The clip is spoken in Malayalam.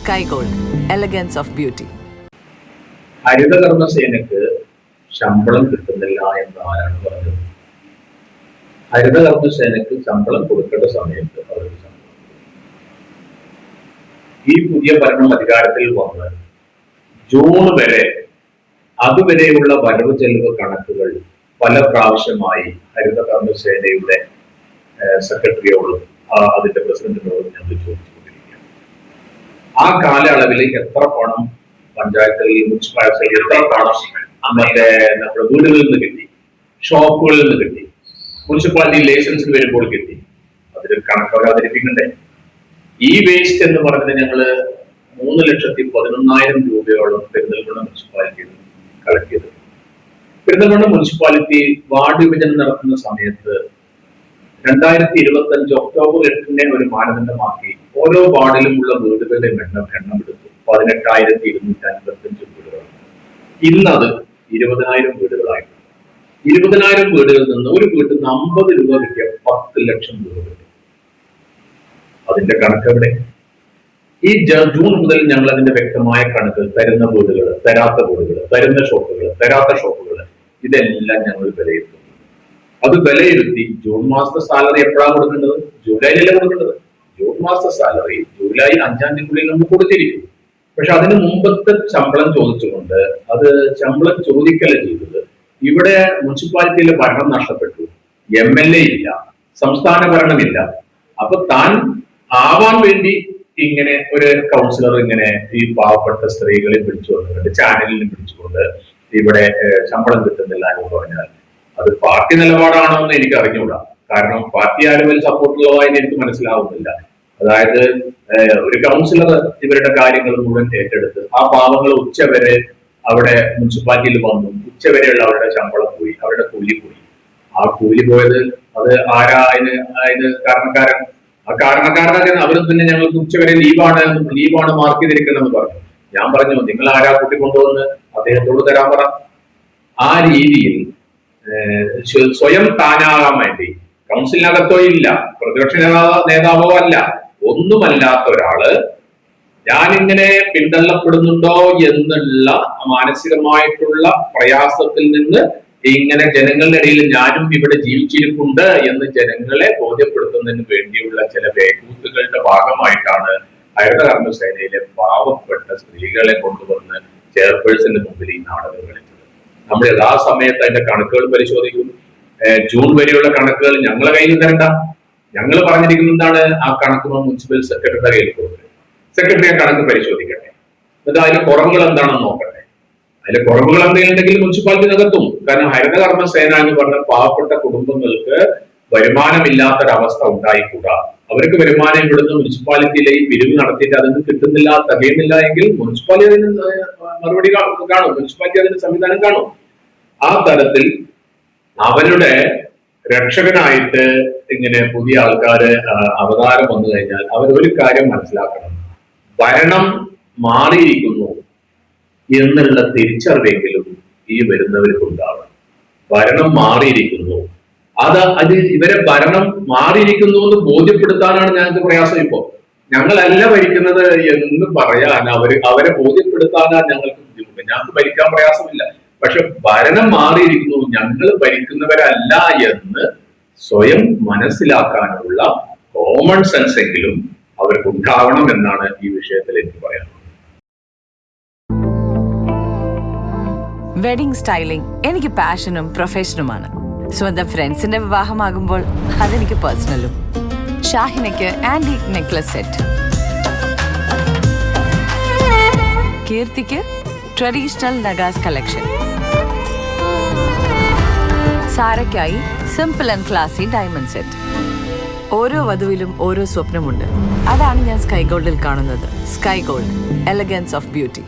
Sky Gold, elegance of beauty. ഹരിതകർമ്മസേനക്ക് ശമ്പളം കിട്ടുന്നില്ല എന്ന് ആരാണ് പറഞ്ഞത്? ഹരിതകർമ്മസേനക്ക് ശമ്പളം കൊടുക്കേണ്ട സമയത്ത് അവർക്ക് ശമ്പളം. ഈ പുതിയ ഭരണം അധികാരത്തിൽ വന്ന് ജൂൺ വരെ അതുവരെയുള്ള വരവ് ചെലവ് കണക്കുകൾ പല പ്രാവശ്യമായി ഹരിതകർമ്മസേനയുടെ സെക്രട്ടറിയോടും അതിന്റെ പ്രസിഡന്റിനോടും ഞങ്ങൾ ചോദിച്ചുകൊണ്ടിരിക്കുകയാണ്. ആ കാലയളവിൽ എത്ര പണം പഞ്ചായത്തുകളിൽ, മുനിസിപ്പാലിറ്റികളിൽ എത്ര പണം നമ്മുടെ വീടുകളിൽ നിന്ന് കിട്ടി, ഷോപ്പുകളിൽ നിന്ന് കിട്ടി, മുനിസിപ്പാലിറ്റി ലൈസൻസിന് വരുമ്പോൾ കിട്ടി, അതിൽ കണക്ക് അവർ അവതരിപ്പിക്കണ്ടേ? ഈ വേസ്റ്റ് എന്ന് പറഞ്ഞത് ഞങ്ങള് 3,11,000 രൂപയോളം പെരിന്തൽമണ്ണ മുനിസിപ്പാലിറ്റിയിൽ കളക്ട് ചെയ്തു. പെരിന്തൽമണ്ണ മുനിസിപ്പാലിറ്റി വാർഡ് വിഭജനം നടത്തുന്ന സമയത്ത് 2025 ഒക്ടോബർ 8 ഒരു മാനദണ്ഡമാക്കി ഓരോ വാർഡിലുമുള്ള വീടുകളുടെ എണ്ണം എടുത്തു. 18,255 വീടുകളാണ്. ഇന്നത് 20,000 വീടുകളായിട്ടുണ്ട്. 20,000 വീടുകളിൽ നിന്ന് ഒരു വീട്ടിൽ നിന്ന് 50 രൂപ കിട്ടിയ 10 ലക്ഷം രൂപ കിട്ടും. അതിന്റെ കണക്ക് എവിടെ? ഈ ജൂൺ മുതൽ ഞങ്ങൾ അതിന്റെ വ്യക്തമായ കണക്ക്, തരുന്ന വീടുകൾ, തരാത്ത വീടുകൾ, തരുന്ന ഷോപ്പുകൾ, തരാത്ത ഷോപ്പുകൾ, ഇതെല്ലാം ഞങ്ങൾ വിലയിരുത്തും. അത് വിലയിരുത്തി ജൂൺ മാസത്തെ സാലറി എപ്പോഴാണ് കൊടുക്കേണ്ടത്? ജൂലൈയിലല്ലേ കൊടുക്കേണ്ടത്? ജൂൺ മാസത്തെ സാലറി ജൂലൈ 5-ാം തീയതിക്കുള്ളിൽ നമുക്ക് കൊടുത്തിരിക്കും. പക്ഷെ അതിന് മുമ്പത്തെ ശമ്പളം ചോദിച്ചുകൊണ്ട് അത് ശമ്പളം ചോദിക്കല ചെയ്തത്. ഇവിടെ മുനിസിപ്പാലിറ്റിയിലെ ഭരണം നഷ്ടപ്പെട്ടു, MLA ഇല്ല, സംസ്ഥാന ഭരണമില്ല. അപ്പൊ താൻ ആവാൻ വേണ്ടി ഇങ്ങനെ ഒരു കൗൺസിലർ ഇങ്ങനെ ഈ പാവപ്പെട്ട സ്ത്രീകളെ പിടിച്ചു വന്നിട്ട് ചാനലിൽ പിടിച്ചുകൊണ്ട് ഇവിടെ ശമ്പളം കിട്ടുന്നില്ല എന്ന് പറഞ്ഞാൽ അത് പാർട്ടി നിലപാടാണോ എന്ന് എനിക്ക് അറിഞ്ഞുകൂടാ. കാരണം പാർട്ടി ആരും സപ്പോർട്ടുള്ളതായി എനിക്ക് മനസ്സിലാവുന്നില്ല. അതായത് ഒരു കൗൺസിലർ ഇവരുടെ കാര്യങ്ങൾ മുഴുവൻ ഏറ്റെടുത്ത് ആ പാവങ്ങൾ ഉച്ചവരെ അവിടെ മുനിസിപ്പാലിറ്റിയിൽ വന്നു, ഉച്ചവരെയുള്ള അവരുടെ ശമ്പളം പോയി, അവരുടെ കൂലി പോയി. ആ കൂലി പോയത് അത് ആരാ അതിന് കാരണക്കാരൻ? ആ കാരണക്കാരനൊക്കെ അവരും പിന്നെ ഞങ്ങൾക്ക് ഉച്ചവരെ ലീവാണ് മാർക്ക് ചെയ്തിരിക്കണമെന്ന് പറഞ്ഞു. ഞാൻ പറഞ്ഞു, നിങ്ങൾ ആരാ കൂട്ടിക്കൊണ്ടുവന്ന് അദ്ദേഹത്തോട് തരാൻ പറ. ആ രീതിയിൽ സ്വയം താനാകാൻ വേണ്ടി കൗൺസിലിനകത്തോ ഇല്ല, പ്രതിപക്ഷ നേതാവോ അല്ല, ഒന്നുമല്ലാത്ത ഒരാള് ഞാനിങ്ങനെ പിന്തള്ളപ്പെടുന്നുണ്ടോ എന്നുള്ള മാനസികമായിട്ടുള്ള പ്രയാസത്തിൽ നിന്ന് ഇങ്ങനെ ജനങ്ങളുടെ ഇടയിൽ ഞാനും ഇവിടെ ജീവിച്ചിരിപ്പുണ്ട് എന്ന് ജനങ്ങളെ ബോധ്യപ്പെടുത്തുന്നതിന് വേണ്ടിയുള്ള ചില വേഗൂത്തുകളുടെ ഭാഗമായിട്ടാണ് ഹരിതകർമ്മസേനയിലെ പാവപ്പെട്ട സ്ത്രീകളെ കൊണ്ടുവന്ന് ചെയർപേഴ്സന്റെ മുമ്പിൽ ഈ നാടകം കളിച്ചത്. നമ്മൾ യഥാസമയത്ത് അതിന്റെ കണക്കുകൾ പരിശോധിക്കും. ജൂൺ വരെയുള്ള കണക്കുകൾ ഞങ്ങളെ കയ്യിൽ തരണ്ട. ഞങ്ങൾ പറഞ്ഞിരിക്കുന്നതാണ് ആ കണക്ക് മുനിസിപ്പൽ സെക്രട്ടറിയുടെ കയ്യിൽ കൊടുത്തത്. സെക്രട്ടറി ആ കണക്ക് പരിശോധിക്കട്ടെ, എന്നിട്ട് അതിലെ കുറവുകൾ എന്താണെന്ന് നോക്കട്ടെ. അതിലെ കുറവുകൾ എന്തെങ്കിലും മുനിസിപ്പാലിറ്റി നികത്തും. കാരണം ഹരിതകർമ്മസേന എന്ന് പറഞ്ഞ പാവപ്പെട്ട കുടുംബങ്ങൾക്ക് വരുമാനമില്ലാത്തൊരവസ്ഥ ഉണ്ടായിക്കൂടാ. അവർക്ക് വരുമാനം ഇവിടുന്ന് മുനിസിപ്പാലിറ്റിയിലെ ഈ പിരിവ് നടത്തിയിട്ട് അതിന് കിട്ടുന്നില്ല, തികയുന്നില്ല എങ്കിൽ മുനിസിപ്പാലിറ്റി അതിന് മറുപടി കാണും, മുനിസിപ്പാലിറ്റി അതിന് സംവിധാനം കാണും. ആ തരത്തിൽ അവരുടെ രക്ഷകനായിട്ട് ഇങ്ങനെ പുതിയ ആൾക്കാര് അവതാരം വന്നു കഴിഞ്ഞാൽ അവർ ഒരു കാര്യം മനസ്സിലാക്കണം: ഭരണം മാറിയിരിക്കുന്നു എന്നുള്ള തിരിച്ചറിവെങ്കിലും ഈ വരുന്നവർക്ക് ഉണ്ടാവണം. ഭരണം മാറിയിരിക്കുന്നു, അത് ഇവരെ ഭരണം മാറിയിരിക്കുന്നു എന്ന് ബോധ്യപ്പെടുത്താനാണ് ഞങ്ങൾക്ക് പ്രയാസം. ഇപ്പോ ഞങ്ങളല്ല ഭരിക്കുന്നത് എന്ന് പറയാൻ അവരെ ബോധ്യപ്പെടുത്താനാണ് ഞങ്ങൾക്ക് ബുദ്ധിമുട്ട്. ഞങ്ങൾക്ക് ഭരിക്കാൻ പ്രയാസമില്ല, പക്ഷെ ഭരണം മാറിയിരിക്കുന്നു, ഞങ്ങൾ ഭരിക്കുന്നവരല്ല എന്ന് സ്വയം മനസ്സിലാക്കാനുള്ള കോമൺ സെൻസ് എങ്കിലും അവർക്ക് ഉണ്ടാവണം എന്നാണ് ഈ വിഷയത്തിൽ എനിക്ക് പറയാനുള്ളത്. വെഡിങ് സ്റ്റൈലിംഗ് എനിക്ക് പാഷനും പ്രൊഫഷനുമാണ്. സ്വന്തം ഫ്രണ്ട്സിന്റെ വിവാഹമാകുമ്പോൾ അതെനിക്ക് പേഴ്സണലും. ഷാഹിനയ്ക്ക് ആന്റിക് നെക്ലസ് സെറ്റ്, കീർത്തിക്ക് ട്രഡീഷണൽ നഗാസ് കളക്ഷൻ, സാരയ്ക്കായി simple and classy diamond set. ഓരോ വധുവിലും ഓരോ സ്വപ്നമുണ്ട്. അതാണ് ഞാൻ സ്കൈ ഗോൾഡിൽ കാണുന്നത്. Sky Gold, elegance of beauty.